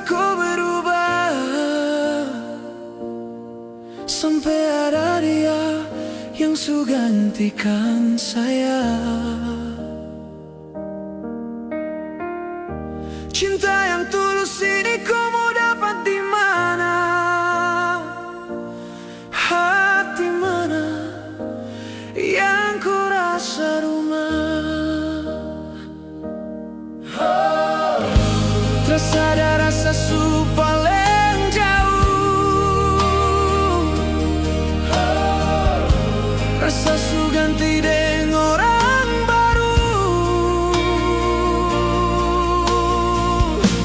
kau berubah, sampai ada dia yang su gantikan saya. Cinta yang tulus ini kau mau dapat di mana? Hati mana yang ku rasa rumah? Terasa ada rasa su paling jauh, rasa su ganti dengan orang baru.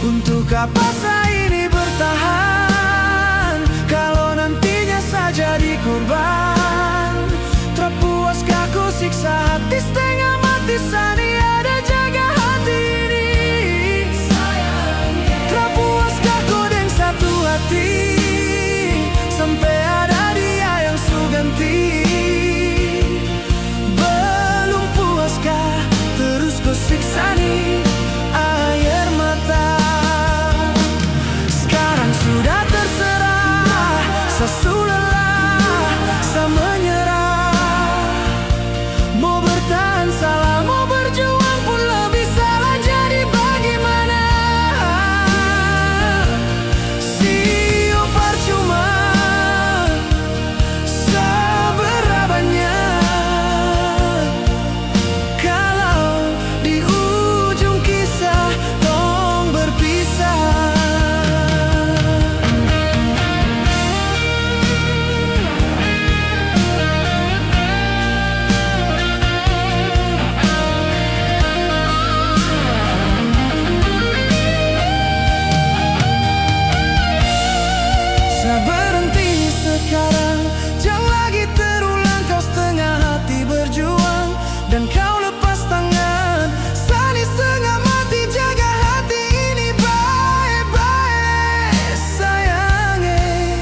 Untuk apa saya ini bertahan kalau nantinya saja jadi korban? Terpuaskah ku siksa hati setengah mati sani ada jaga hati ini? Terpuaskah ku dengan satu hati sampai ada dia yang su ganti? Belum puaskah terus ku siksa nih air mata? Sekarang sudah terserah, saya su lelah, saya menyerah. Mau bertahan salah, mau berjuang pun lebih salah. Jadi bagaimana? Sio percuma, seberapanya kalau di ujung kisah tong berpisah. Saya berhenti sekarang, jangan lagi terulang. Kau setengah hati berjuang dan kau lepas tangan. Sani setengah mati jaga hati ini baik-baik sayangnya.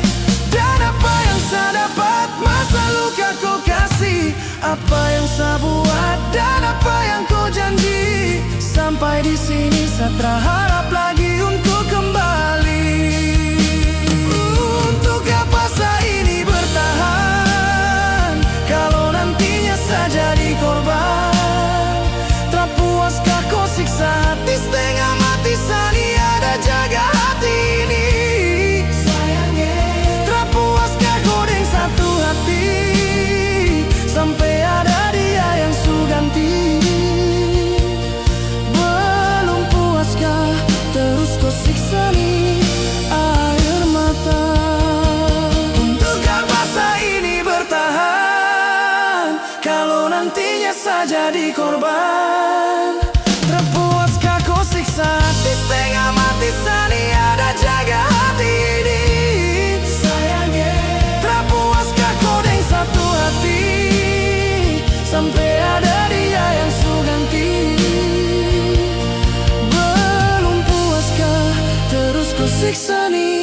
Dan apa yang saya dapat, masa luka kau kasih? Apa yang saya buat dan apa yang kau janji? Sampai di sini saya terharap lagi untuk kembali. Untuk apa saya ini bertahan kalau nantinya saya jadi korban? Terpuaskah kau siksa hati setengah mati sani ada jaga hati ini? Terpuaskah kau dengan satu hati sampai ada dia yang su ganti? Belum puaskah terus kau siksa nih air mata? Untuk apa saya ini bertahan kalau nantinya saya jadi korban? Terpuaskah kau siksa hati setengah mati sani ada jaga hati ini? Terpuaskah kau dengan satu hati sampai ada dia yang su ganti? Belum puaskah terus kau siksa nih